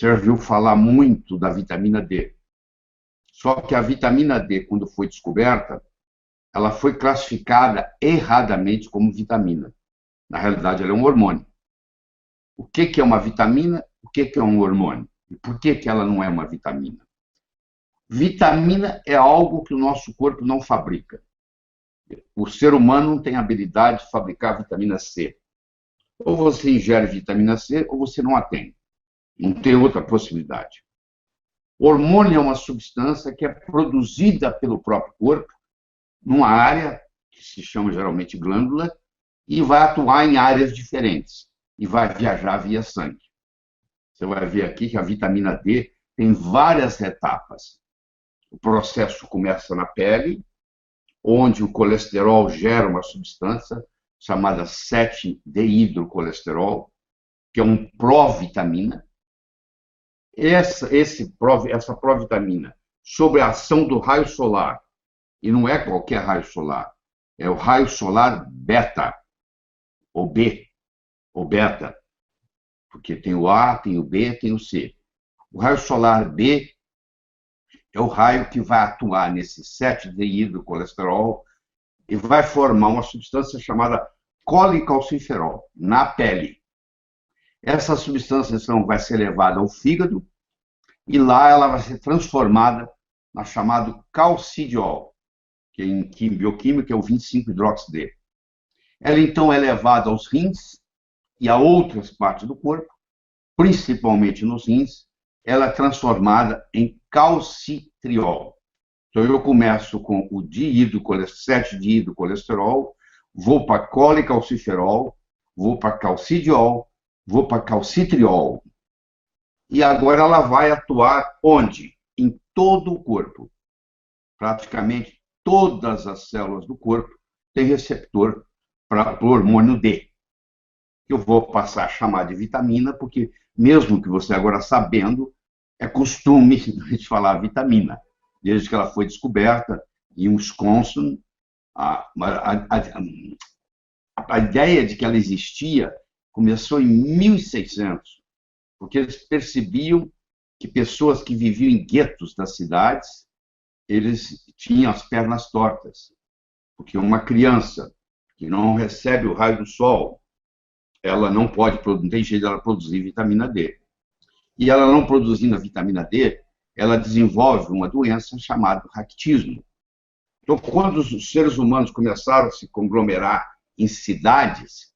Você já ouviu falar muito da vitamina D. Só que a vitamina D, quando foi descoberta, ela foi classificada erradamente como vitamina. Na realidade, ela é um hormônio. O que é uma vitamina? O que é um hormônio? E por que ela não é uma vitamina? Vitamina é algo que o nosso corpo não fabrica. O ser humano não tem habilidade de fabricar vitamina C. Ou você ingere vitamina C ou você não a tem. Não tem outra possibilidade. Hormônio é uma substância que é produzida pelo próprio corpo numa área que se chama geralmente glândula e vai atuar em áreas diferentes e vai viajar via sangue. Você vai ver aqui que a vitamina D tem várias etapas. O processo começa na pele, onde o colesterol gera uma substância chamada 7-deidrocolesterol, que é um provitamina. Essa provitamina, sobre a ação do raio solar, e não é qualquer raio solar, é o raio solar beta, ou B, ou beta, porque tem o A, tem o B, tem o C. O raio solar B é o raio que vai atuar nesse 7-deidrocolesterol e vai formar uma substância chamada colecalciferol na pele. Essa substância, então, vai ser levada ao fígado e lá ela vai ser transformada na chamado calcidiol, que em bioquímica é o 25-hidroxi-D. Ela, então, é levada aos rins e a outras partes do corpo, principalmente nos rins, ela é transformada em calcitriol. Então, eu começo com o 7-deidrocolesterol, vou para colecalciferol, vou para calcidiol, vou para calcitriol. E agora ela vai atuar onde? Em todo o corpo. Praticamente todas as células do corpo têm receptor para o hormônio D. Eu vou passar a chamar de vitamina, porque mesmo que você agora sabendo, é costume a gente falar vitamina. Desde que ela foi descoberta em Wisconsin, a ideia de que ela existia começou em 1600, porque eles percebiam que pessoas que viviam em guetos das cidades, eles tinham as pernas tortas, porque uma criança que não recebe o raio do sol, ela não tem jeito de ela produzir vitamina D. E ela não produzindo a vitamina D, ela desenvolve uma doença chamada raquitismo. Então, quando os seres humanos começaram a se conglomerar em cidades,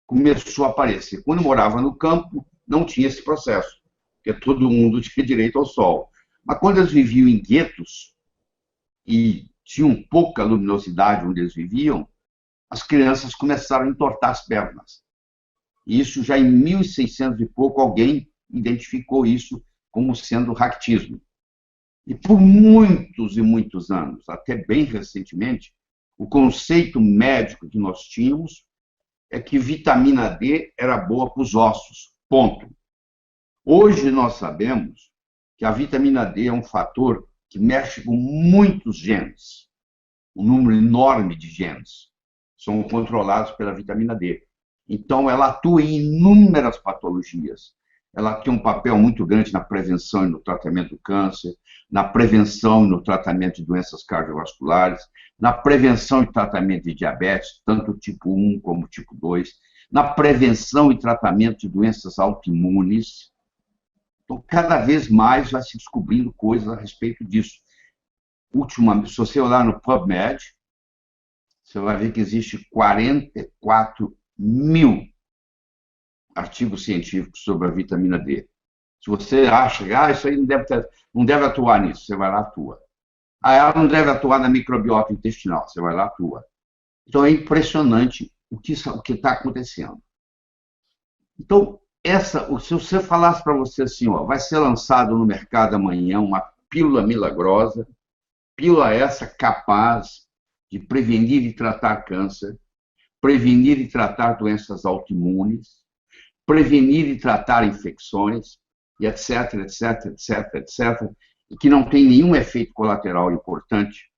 começou a aparecer. Quando eu morava no campo, não tinha esse processo, porque todo mundo tinha direito ao sol. Mas quando eles viviam em guetos e tinham pouca luminosidade onde eles viviam, as crianças começaram a entortar as pernas. E isso já em 1600 e pouco, alguém identificou isso como sendo raquitismo. E por muitos e muitos anos, até bem recentemente, o conceito médico que nós tínhamos é que vitamina D era boa para os ossos, ponto. Hoje nós sabemos que a vitamina D é um fator que mexe com muitos genes, um número enorme de genes são controlados pela vitamina D. Então, ela atua em inúmeras patologias. Ela tem um papel muito grande na prevenção e no tratamento do câncer, na prevenção e no tratamento de doenças cardiovasculares, na prevenção e tratamento de diabetes, tanto tipo 1 como tipo 2, na prevenção e tratamento de doenças autoimunes. Então, cada vez mais vai se descobrindo coisas a respeito disso. Se você olhar no PubMed, você vai ver que existe 44 mil artigos científicos sobre a vitamina D. Se você acha que isso aí não deve atuar nisso, você vai lá e atua. Ela não deve atuar na microbiota intestinal, você vai lá e atua. Então é impressionante o que está acontecendo. Então, se você falasse para você assim, vai ser lançado no mercado amanhã uma pílula milagrosa, pílula essa capaz de prevenir e tratar câncer, prevenir e tratar doenças autoimunes, prevenir e tratar infecções, e etc, etc, etc, etc, e que não tem nenhum efeito colateral importante,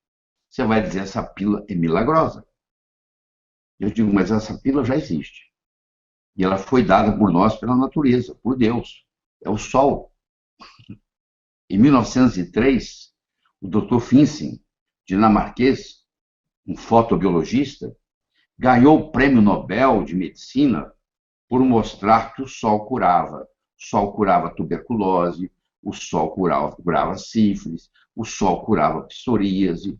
você vai dizer essa pílula é milagrosa. Eu digo, mas essa pílula já existe. E ela foi dada por nós pela natureza, por Deus. É o sol. Em 1903, o Dr. Finsen, dinamarquês, um fotobiologista, ganhou o Prêmio Nobel de Medicina por mostrar que o sol curava. O sol curava tuberculose, o sol curava sífilis, o sol curava psoríase.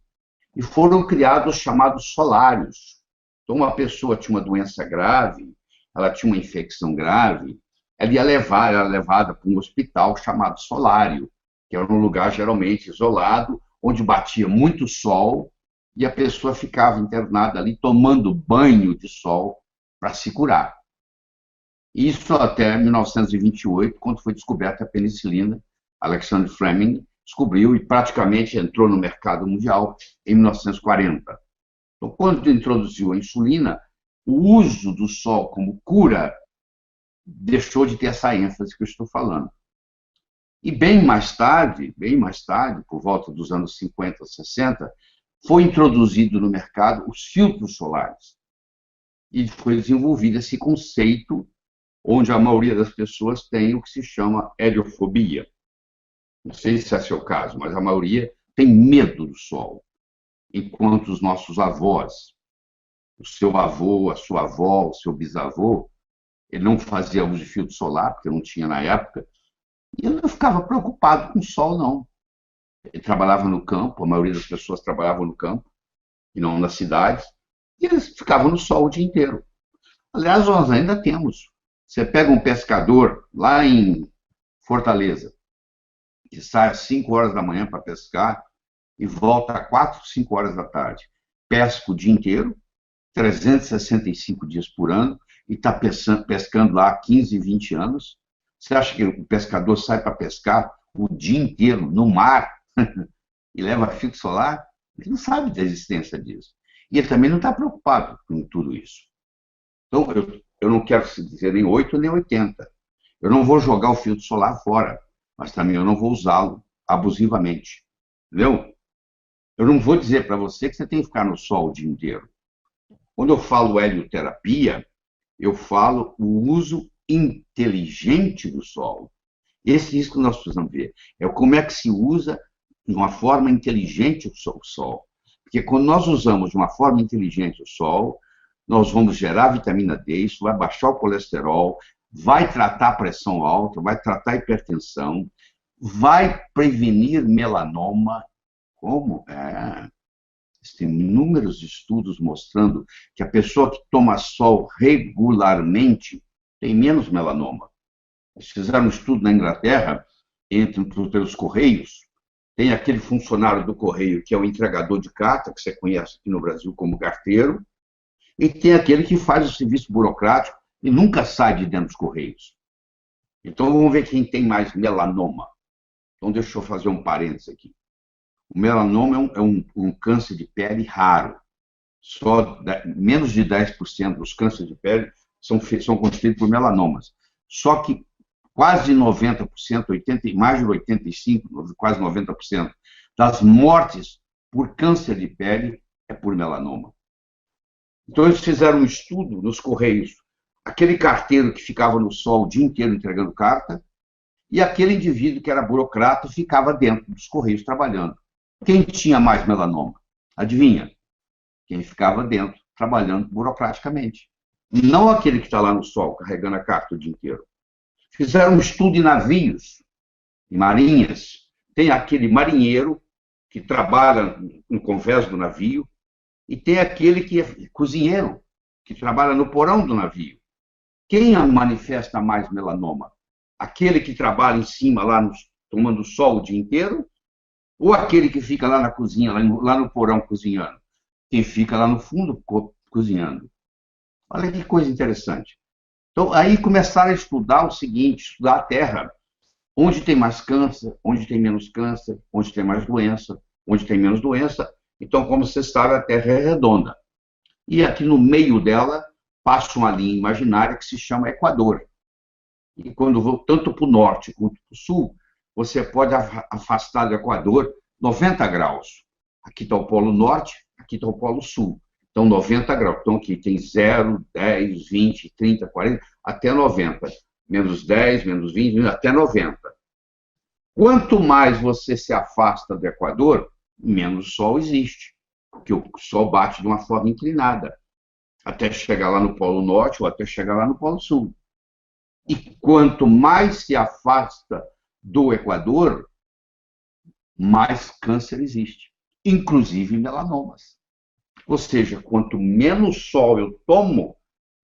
E foram criados os chamados solários. Então, uma pessoa tinha uma doença grave, ela tinha uma infecção grave, ela era levada para um hospital chamado solário, que era um lugar geralmente isolado, onde batia muito sol e a pessoa ficava internada ali tomando banho de sol para se curar. Isso até 1928, quando foi descoberta a penicilina. Alexander Fleming descobriu e praticamente entrou no mercado mundial em 1940. Então, quando introduziu a insulina, o uso do sol como cura deixou de ter essa ênfase que eu estou falando. E bem mais tarde, por volta dos anos 50, 60, foi introduzido no mercado os filtros solares. E foi desenvolvido esse conceito, onde a maioria das pessoas tem o que se chama heliofobia. Não sei se é seu caso, mas a maioria tem medo do sol. Enquanto os nossos avós, o seu avô, a sua avó, o seu bisavô, ele não fazia uso de filtro solar, porque não tinha na época, e ele não ficava preocupado com o sol, não. Ele trabalhava no campo, a maioria das pessoas trabalhavam no campo, e não nas cidades, e eles ficavam no sol o dia inteiro. Aliás, nós ainda temos. Você pega um pescador lá em Fortaleza, que sai às 5 horas da manhã para pescar e volta às 4, 5 horas da tarde. Pesca o dia inteiro, 365 dias por ano, e está pescando lá há 15, 20 anos. Você acha que o pescador sai para pescar o dia inteiro no mar e leva filtro solar? Ele não sabe da existência disso. E ele também não está preocupado com tudo isso. Então, eu não quero dizer nem 8 nem 80. Eu não vou jogar o filtro solar fora, mas também eu não vou usá-lo abusivamente. Entendeu? Eu não vou dizer para você que você tem que ficar no sol o dia inteiro. Quando eu falo helioterapia, eu falo o uso inteligente do sol. Esse é isso que nós precisamos ver. É como é que se usa de uma forma inteligente o sol. Porque quando nós usamos de uma forma inteligente o sol, nós vamos gerar vitamina D, isso vai baixar o colesterol, vai tratar a pressão alta, vai tratar a hipertensão, vai prevenir melanoma. Como? Tem inúmeros estudos mostrando que a pessoa que toma sol regularmente tem menos melanoma. Eles fizeram um estudo na Inglaterra, pelos Correios. Tem aquele funcionário do Correio que é o entregador de carta, que você conhece aqui no Brasil como carteiro, e tem aquele que faz o serviço burocrático e nunca sai de dentro dos Correios. Então, vamos ver quem tem mais melanoma. Então, deixa eu fazer um parênteses aqui. O melanoma é um câncer de pele raro. Só menos de 10% dos cânceres de pele são constituídos por melanomas. Só que quase 90%, mais de 85%, quase 90% das mortes por câncer de pele é por melanoma. Então, eles fizeram um estudo nos Correios. Aquele carteiro que ficava no sol o dia inteiro entregando carta e aquele indivíduo que era burocrata ficava dentro dos Correios trabalhando. Quem tinha mais melanoma? Adivinha? Quem ficava dentro, trabalhando burocraticamente. Não aquele que está lá no sol, carregando a carta o dia inteiro. Fizeram um estudo em navios, em marinhas. Tem aquele marinheiro que trabalha no convés do navio e tem aquele que é cozinheiro, que trabalha no porão do navio. Quem manifesta mais melanoma? Aquele que trabalha em cima, lá tomando sol o dia inteiro? Ou aquele que fica lá na cozinha, lá no porão cozinhando? Quem fica lá no fundo cozinhando. Olha que coisa interessante. Então, aí começaram a estudar o seguinte, estudar a Terra. Onde tem mais câncer, onde tem menos câncer, onde tem mais doença, onde tem menos doença. Então, como você sabe, a Terra é redonda. E aqui no meio dela passa uma linha imaginária que se chama Equador. E quando vou tanto para o norte quanto para o sul, você pode afastar do Equador 90 graus. Aqui está o Polo Norte, aqui está o Polo Sul. Então, 90 graus. Então, aqui tem 0, 10, 20, 30, 40, até 90. Menos 10, menos 20, até 90. Quanto mais você se afasta do Equador, menos sol existe, porque o sol bate de uma forma inclinada, até chegar lá no Polo Norte ou até chegar lá no Polo Sul. E quanto mais se afasta do Equador, mais câncer existe, inclusive melanomas. Ou seja, quanto menos sol eu tomo,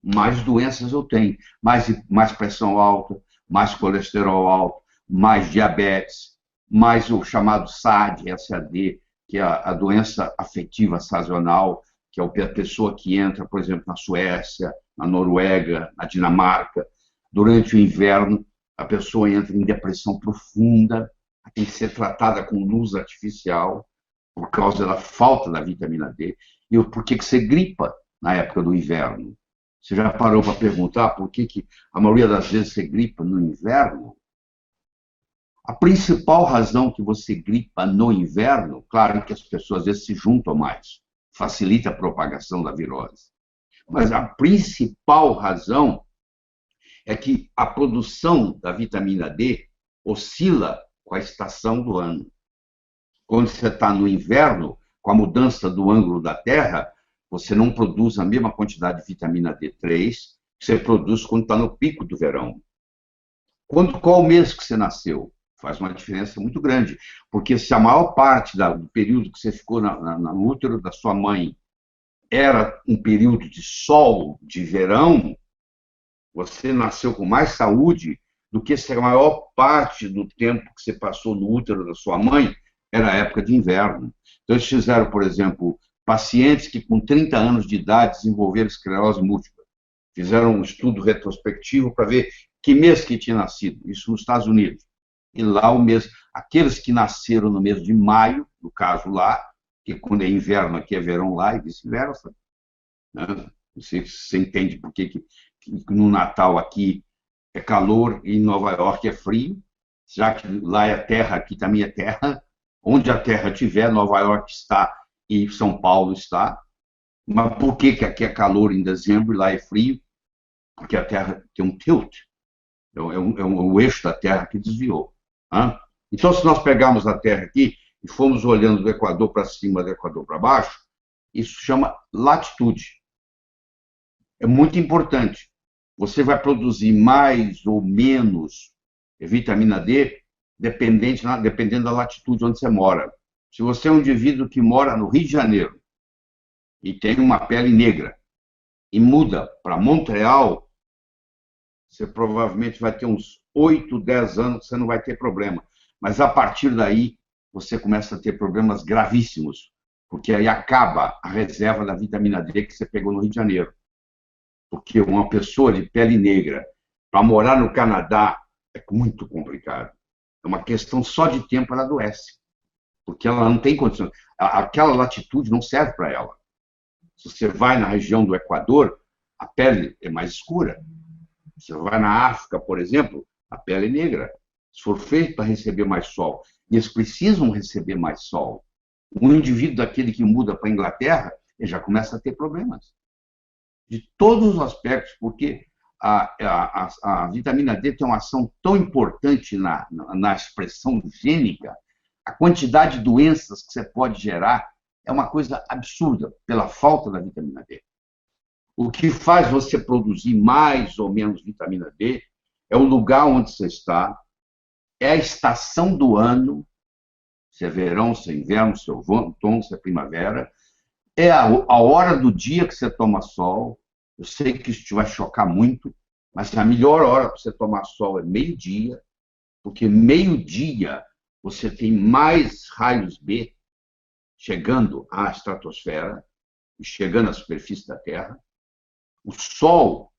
mais doenças eu tenho. Mais pressão alta, mais colesterol alto, mais diabetes, mais o chamado SAD, SAD, que é a doença afetiva sazonal, que é a pessoa que entra, por exemplo, na Suécia, na Noruega, na Dinamarca, durante o inverno, a pessoa entra em depressão profunda, tem que ser tratada com luz artificial, por causa da falta da vitamina D. E por que você gripa na época do inverno? Você já parou para perguntar por que a maioria das vezes você gripa no inverno? A principal razão que você gripa no inverno, claro que as pessoas às vezes se juntam mais, facilita a propagação da virose. Mas a principal razão é que a produção da vitamina D oscila com a estação do ano. Quando você está no inverno, com a mudança do ângulo da Terra, você não produz a mesma quantidade de vitamina D3 que você produz quando está no pico do verão. Qual mês que você nasceu? Faz uma diferença muito grande, porque se a maior parte do período que você ficou no útero da sua mãe era um período de sol, de verão, você nasceu com mais saúde do que se a maior parte do tempo que você passou no útero da sua mãe era a época de inverno. Então, eles fizeram, por exemplo, pacientes que com 30 anos de idade desenvolveram esclerose múltipla. Fizeram um estudo retrospectivo para ver que mês que tinha nascido, isso nos Estados Unidos. E lá o mês, aqueles que nasceram no mês de maio, no caso lá, que quando é inverno aqui é verão lá e vice-versa, né? Você entende por que no Natal aqui é calor e em Nova York é frio, já que lá é terra, aqui também é terra. Onde a terra estiver, Nova York está e São Paulo está. Mas por que aqui é calor em dezembro e lá é frio? Porque a terra tem um tilt. O eixo da terra que desviou. Né? Então, se nós pegarmos a terra aqui e formos olhando do Equador para cima, do Equador para baixo, isso chama latitude. É muito importante. Você vai produzir mais ou menos vitamina D dependendo da latitude onde você mora. Se você é um indivíduo que mora no Rio de Janeiro e tem uma pele negra e muda para Montreal, você provavelmente vai ter uns 8, 10 anos que você não vai ter problema. Mas a partir daí, você começa a ter problemas gravíssimos, porque aí acaba a reserva da vitamina D que você pegou no Rio de Janeiro. Porque uma pessoa de pele negra, para morar no Canadá, é muito complicado. É uma questão só de tempo, ela adoece. Porque ela não tem condições. Aquela latitude não serve para ela. Se você vai na região do Equador, a pele é mais escura. Você vai na África, por exemplo, a pele é negra. Se for feito para receber mais sol. E eles precisam receber mais sol. Um indivíduo daquele que muda para a Inglaterra, ele já começa a ter problemas. De todos os aspectos, porque a vitamina D tem uma ação tão importante na expressão gênica, a quantidade de doenças que você pode gerar é uma coisa absurda pela falta da vitamina D. O que faz você produzir mais ou menos vitamina D é o lugar onde você está, é a estação do ano, se é verão, se é inverno, se é outono, se é primavera, é a hora do dia que você toma sol. Eu sei que isso te vai chocar muito, mas a melhor hora para você tomar sol é meio-dia, porque meio-dia você tem mais raios B chegando à estratosfera e chegando à superfície da Terra. O Sol,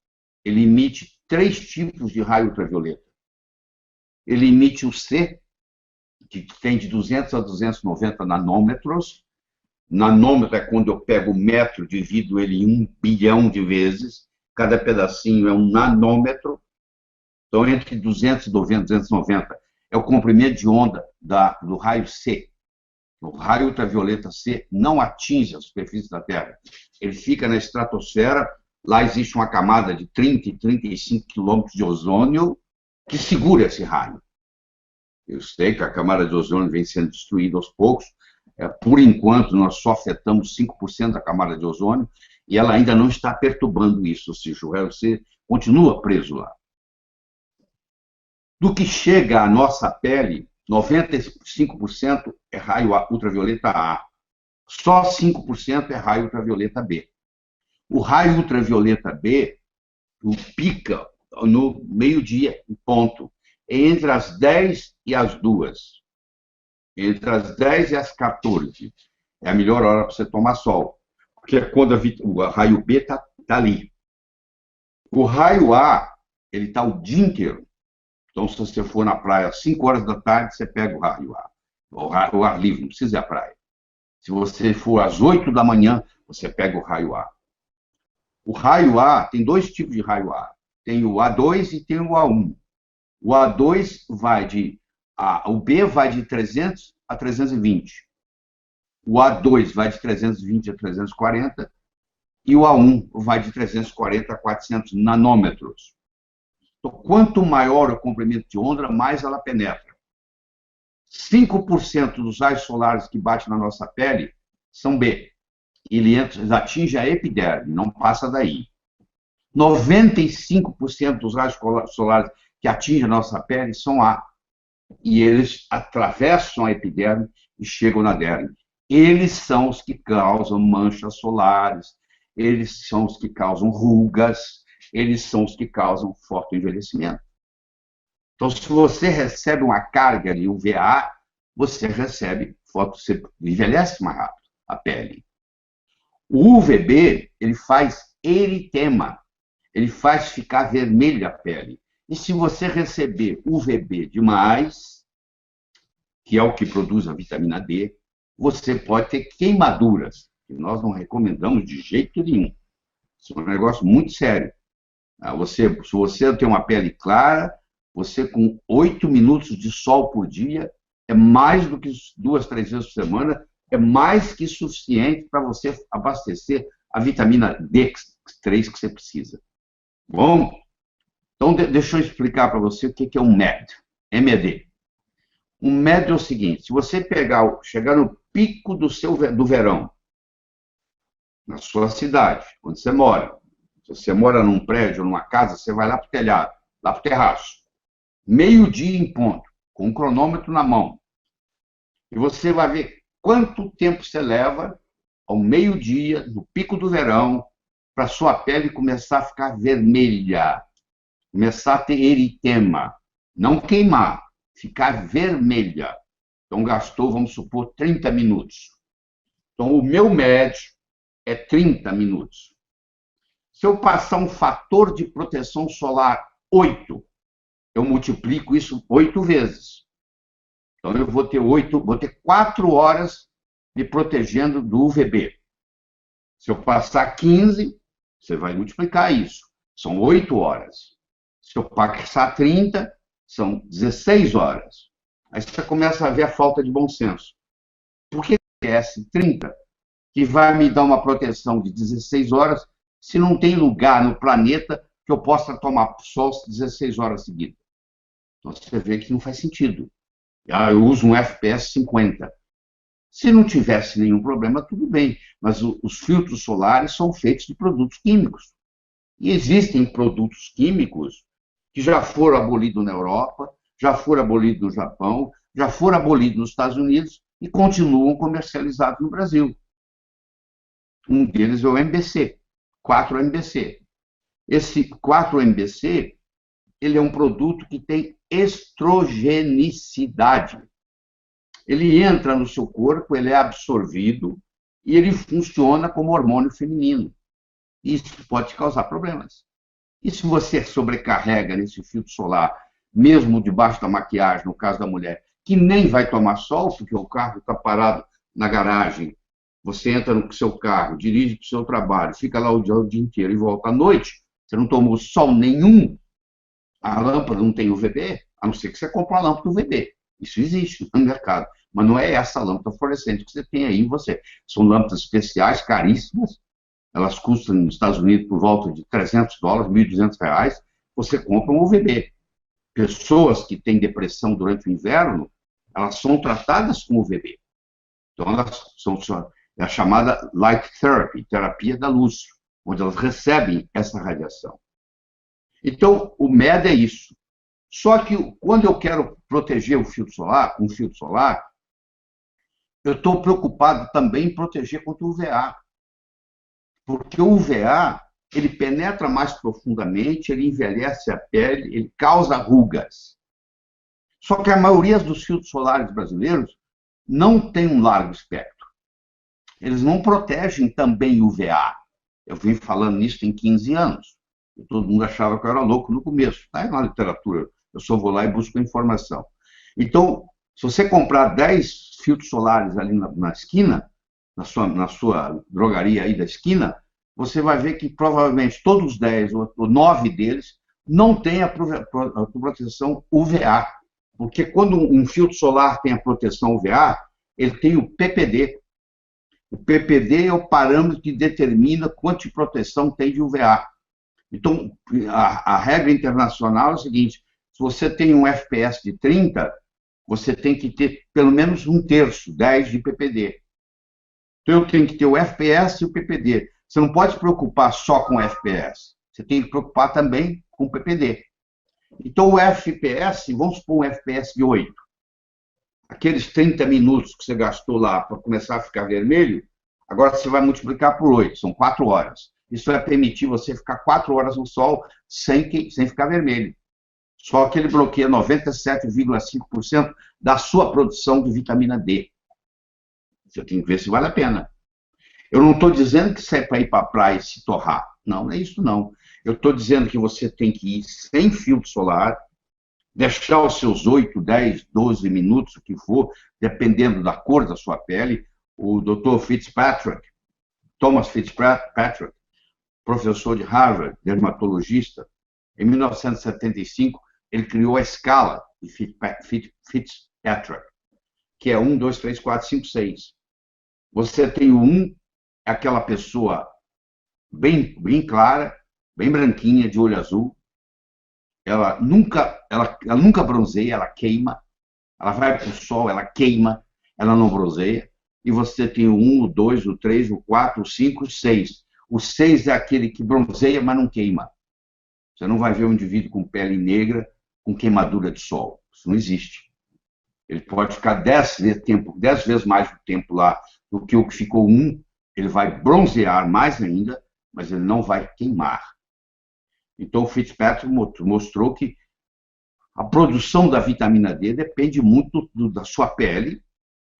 ele emite 3 tipos de raio ultravioleta. Ele emite o C, que tem de 200 a 290 nanômetros. Nanômetro é quando eu pego o metro, divido ele em 1 bilhão de vezes. Cada pedacinho é um nanômetro. Então, entre 290 e 290 é o comprimento de onda do raio C. O raio ultravioleta C não atinge a superfície da Terra. Ele fica na estratosfera. Lá existe uma camada de 30 e 35 quilômetros de ozônio que segura esse raio. Eu sei que a camada de ozônio vem sendo destruída aos poucos. Por enquanto, nós só afetamos 5% da camada de ozônio e ela ainda não está perturbando isso, ou seja, você continua preso lá. Do que chega à nossa pele, 95% é raio ultravioleta A. Só 5% é raio ultravioleta B. O raio ultravioleta B pica no meio-dia, em ponto, entre as 10 e as 2. Entre as 10 e as 14. É a melhor hora para você tomar sol. Porque é quando o raio B está ali. O raio A, ele está o dia inteiro. Então, se você for na praia às 5 horas da tarde, você pega o raio A. O ar livre, não precisa ir à praia. Se você for às 8 da manhã, você pega o raio A. O raio A, tem dois tipos de raio A. Tem o A2 e tem o A1. O A2 vai de... o B vai de 300 a 320. O A2 vai de 320 a 340. E o A1 vai de 340 a 400 nanômetros. Então, quanto maior o comprimento de onda, mais ela penetra. 5% dos raios solares que batem na nossa pele são B. Eles atingem a epiderme, não passa daí. 95% dos raios solares que atingem a nossa pele são A. E eles atravessam a epiderme e chegam na derme. Eles são os que causam manchas solares, eles são os que causam rugas, eles são os que causam forte envelhecimento. Então, se você recebe uma carga de UVA, você recebe você envelhece mais rápido a pele. O UVB, ele faz eritema, ele faz ficar vermelha a pele. E se você receber UVB demais, que é o que produz a vitamina D, você pode ter queimaduras, que nós não recomendamos de jeito nenhum. Isso é um negócio muito sério. Se você tem uma pele clara, você com 8 minutos de sol por dia, é mais do que 2, 3 vezes por semana, é mais que suficiente para você abastecer a vitamina D3 que você precisa. Bom, então deixa eu explicar para você o que é um MED. MED. Um MED é o seguinte, se você chegar no pico do verão, na sua cidade, onde você mora, se você mora num prédio, numa casa, você vai lá para o telhado, lá para o terraço, meio-dia em ponto, com um cronômetro na mão, e você vai ver quanto tempo você leva ao meio-dia, no pico do verão, para sua pele começar a ficar vermelha, começar a ter eritema, não queimar, ficar vermelha. Então, gastou, vamos supor, 30 minutos. Então, o meu médio é 30 minutos. Se eu passar um fator de proteção solar 8, eu multiplico isso 8 vezes. Então, eu vou ter 4 horas me protegendo do UVB. Se eu passar 15, você vai multiplicar isso. São 8 horas. Se eu passar 30, são 16 horas. Aí você começa a ver a falta de bom senso. Por que S30, que vai me dar uma proteção de 16 horas, se não tem lugar no planeta que eu possa tomar sol 16 horas seguidas? Então você vê que não faz sentido. Eu uso um FPS 50. Se não tivesse nenhum problema, tudo bem. Mas os filtros solares são feitos de produtos químicos. E existem produtos químicos que já foram abolidos na Europa, já foram abolidos no Japão, já foram abolidos nos Estados Unidos e continuam comercializados no Brasil. Um deles é o MBC, 4-MBC. Esse 4-MBC, ele é um produto que tem estrogenicidade. Ele entra no seu corpo, ele é absorvido e ele funciona como hormônio feminino. Isso pode causar problemas. E se você sobrecarrega nesse filtro solar, mesmo debaixo da maquiagem, no caso da mulher, que nem vai tomar sol, porque o carro está parado na garagem, você entra no seu carro, dirige para o seu trabalho, fica lá o dia inteiro e volta à noite, você não tomou sol nenhum, a lâmpada não tem UVB, a não ser que você compre uma lâmpada UVB. Isso existe no mercado, mas não é essa lâmpada fluorescente que você tem aí em você. São lâmpadas especiais, caríssimas, elas custam nos Estados Unidos por volta de $300, R$ 1.200, você compra um UVB. pessoas que têm depressão durante o inverno, elas são tratadas com UVB. Então, é a chamada light therapy, terapia da luz, onde elas recebem essa radiação. Então, o MED é isso. Só que quando eu quero proteger o filtro solar, um filtro solar, eu estou preocupado também em proteger contra o UVA. Porque o UVA, ele penetra mais profundamente, ele envelhece a pele, ele causa rugas. Só que a maioria dos filtros solares brasileiros não tem um largo espectro. Eles não protegem também o UVA. Eu vim falando nisso tem 15 anos. E todo mundo achava que eu era louco no começo. Está na literatura. Eu só vou lá e busco a informação. Então, se você comprar 10 filtros solares ali na esquina, na sua drogaria aí da esquina, você vai ver que provavelmente todos os 10 ou 9 deles não têm a proteção UVA. Porque quando um filtro solar tem a proteção UVA, ele tem o PPD. O PPD é o parâmetro que determina quanto de proteção tem de UVA. Então, a regra internacional é o seguinte: se você tem um FPS de 30, você tem que ter pelo menos um terço, 10 de PPD. Então, eu tenho que ter o FPS e o PPD. Você não pode se preocupar só com o FPS. Você tem que se preocupar também com o PPD. Então, o FPS, vamos supor um FPS de 8. Aqueles 30 minutos que você gastou lá para começar a ficar vermelho, agora você vai multiplicar por 8, são 4 horas. Isso vai permitir você ficar 4 horas no sol sem ficar vermelho. Só que ele bloqueia 97,5% da sua produção de vitamina D. Você tem que ver se vale a pena. Eu não estou dizendo que você é para ir para a praia e se torrar. Não, não é isso não. Eu estou dizendo que você tem que ir sem filtro solar, deixar os seus 8, 10, 12 minutos, o que for, dependendo da cor da sua pele. O Dr. Thomas Fitzpatrick, professor de Harvard, dermatologista, em 1975, ele criou a escala de Fitzpatrick, que é 1, 2, 3, 4, 5, 6. Você tem o 1, é aquela pessoa bem clara, bem branquinha, de olho azul. Ela nunca bronzeia, ela queima. Ela vai para o sol, ela queima, ela não bronzeia. E você tem o 1, o 2, o 3, o 4, o 5, o 6. O 6 é aquele que bronzeia, mas não queima. Você não vai ver um indivíduo com pele negra com queimadura de sol. Isso não existe. Ele pode ficar 10 vezes mais de tempo lá do que o que ficou 1. Ele vai bronzear mais ainda, mas ele não vai queimar. Então, o Fitzpatrick mostrou que a produção da vitamina D depende muito da sua pele,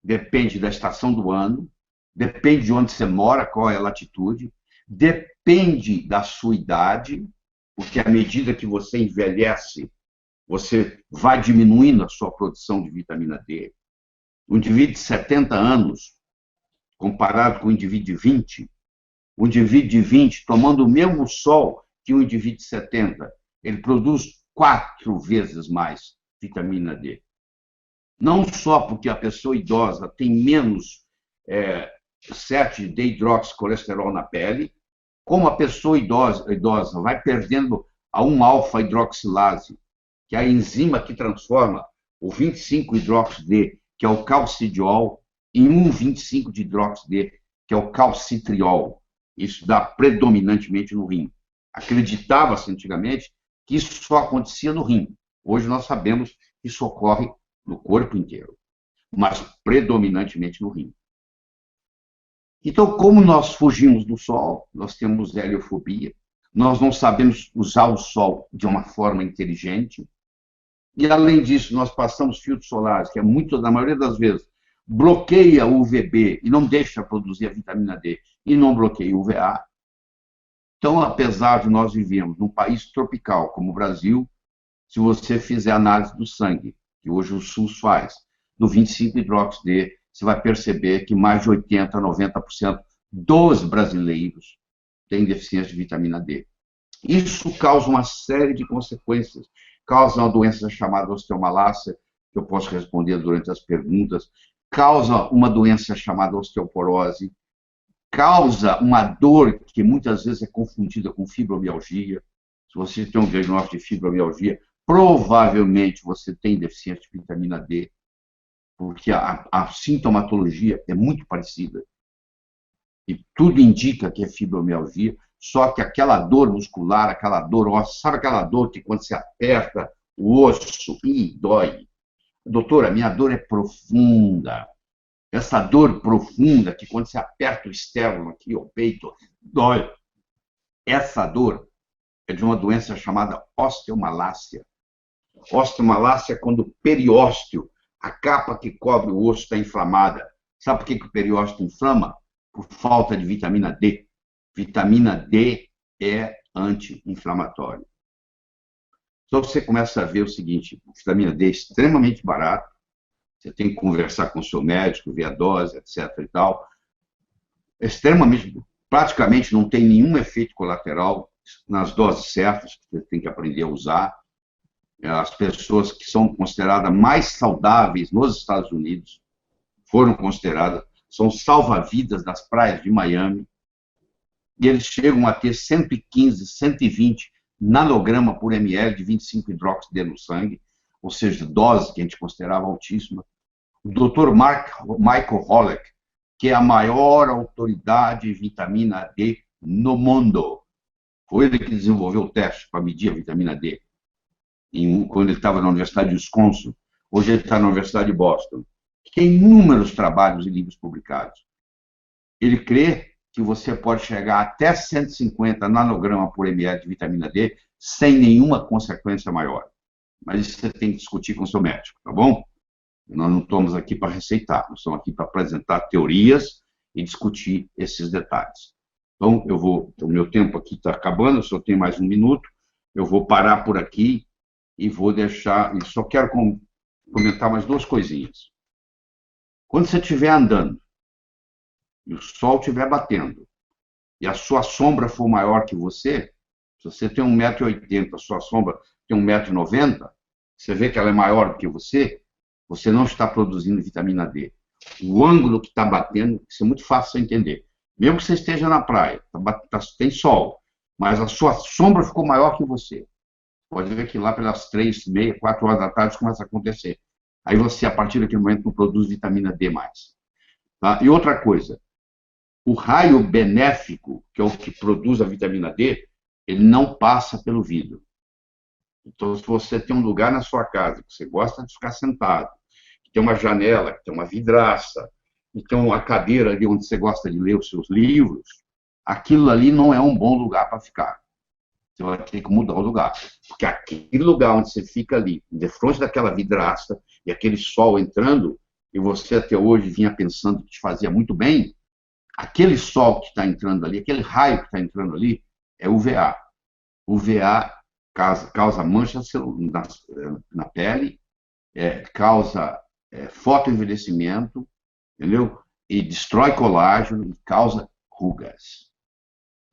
depende da estação do ano, depende de onde você mora, qual é a latitude, depende da sua idade, porque à medida que você envelhece, você vai diminuindo a sua produção de vitamina D. Um indivíduo de 70 anos, comparado com um indivíduo de 20, um indivíduo de 20, tomando o mesmo sol que um indivíduo de 70, ele produz 4 vezes mais vitamina D. Não só porque a pessoa idosa tem menos 7-deidroxicolesterol na pele, como a pessoa idosa vai perdendo a 1-alfa-hidroxilase, que é a enzima que transforma o 25-hidroxid-D, que é o calcidiol, em 1,25-hidroxid-D, que é o calcitriol. Isso dá predominantemente no rim. Acreditava-se antigamente que isso só acontecia no rim. Hoje nós sabemos que isso ocorre no corpo inteiro, mas predominantemente no rim. Então, como nós fugimos do sol, nós temos heliofobia, nós não sabemos usar o sol de uma forma inteligente, e além disso, nós passamos filtros solares, que na maioria das vezes, bloqueia o UVB e não deixa produzir a vitamina D, e não bloqueia o UVA. Então, apesar de nós vivermos num país tropical como o Brasil, se você fizer análise do sangue, que hoje o SUS faz, do 25-hidroxid-D, você vai perceber que mais de 80% a 90% dos brasileiros têm deficiência de vitamina D. Isso causa uma série de consequências. Causa uma doença chamada osteomalácia, que eu posso responder durante as perguntas, causa uma doença chamada osteoporose, causa uma dor que muitas vezes é confundida com fibromialgia. Se você tem um diagnóstico de fibromialgia, provavelmente você tem deficiência de vitamina D, porque a sintomatologia é muito parecida. E tudo indica que é fibromialgia, só que aquela dor muscular, aquela dor óssea, sabe aquela dor que quando você aperta o osso, dói? Doutora, minha dor é profunda. Essa dor profunda que quando você aperta o externo aqui, o peito, dói. Essa dor é de uma doença chamada osteomalácia. Osteomalácia é quando o periósteo, a capa que cobre o osso, está inflamada. Sabe por que o periósteo inflama? Por falta de vitamina D. Vitamina D é anti-inflamatório. Então você começa a ver o seguinte: vitamina D é extremamente barato, você tem que conversar com o seu médico, ver a dose, etc. e tal. É extremamente, praticamente não tem nenhum efeito colateral nas doses certas, que você tem que aprender a usar. As pessoas que são consideradas mais saudáveis nos Estados Unidos foram consideradas, são salva-vidas das praias de Miami, e eles chegam a ter 115, 120 nanograma por ml de 25-hidroxid no sangue, ou seja, dose que a gente considerava altíssima. O Dr. Michael Holleck, que é a maior autoridade em vitamina D no mundo, foi ele que desenvolveu o teste para medir a vitamina D, quando ele estava na Universidade de Wisconsin. Hoje ele está na Universidade de Boston. Tem inúmeros trabalhos e livros publicados. Ele crê que você pode chegar até 150 nanograma por ml de vitamina D sem nenhuma consequência maior. Mas isso você tem que discutir com o seu médico, tá bom? Nós não estamos aqui para receitar, nós estamos aqui para apresentar teorias e discutir esses detalhes. Então, o meu tempo aqui está acabando, eu só tenho mais um minuto, eu vou parar por aqui e vou deixar, e só quero comentar mais duas coisinhas. Quando você estiver andando e o sol estiver batendo e a sua sombra for maior que você, se você tem 1,80 m, a sua sombra tem 1,90 m, você vê que ela é maior do que você não está produzindo vitamina D. O ângulo que está batendo, isso é muito fácil de entender. Mesmo que você esteja na praia, tem sol, mas a sua sombra ficou maior que você. Pode ver que lá pelas 3h30, 4 horas da tarde começa a acontecer. Aí você, a partir daquele momento, não produz vitamina D mais. Tá? E outra coisa, o raio benéfico, que é o que produz a vitamina D, ele não passa pelo vidro. Então, se você tem um lugar na sua casa que você gosta de ficar sentado, que tem uma janela, que tem uma vidraça, que tem uma cadeira ali onde você gosta de ler os seus livros, aquilo ali não é um bom lugar para ficar. Você vai ter que mudar o lugar. Porque aquele lugar onde você fica ali, de frente daquela vidraça, e aquele sol entrando, e você até hoje vinha pensando que te fazia muito bem, aquele sol que está entrando ali, aquele raio que está entrando ali, é UVA. UVA causa manchas na pele, causa fotoenvelhecimento, entendeu? E destrói colágeno e causa rugas.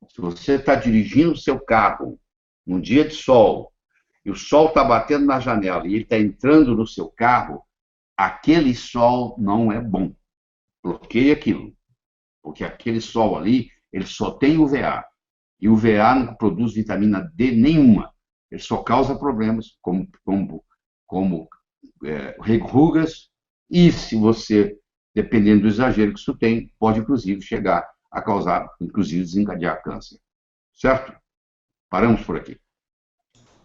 Se você está dirigindo o seu carro num dia de sol, e o sol está batendo na janela e ele está entrando no seu carro, aquele sol não é bom. Bloqueie aquilo. Porque aquele sol ali, ele só tem UVA. E o UVA não produz vitamina D nenhuma. Ele só causa problemas como rugas, e se você, dependendo do exagero que isso tem, pode inclusive chegar a causar, inclusive desencadear câncer. Certo? Paramos por aqui.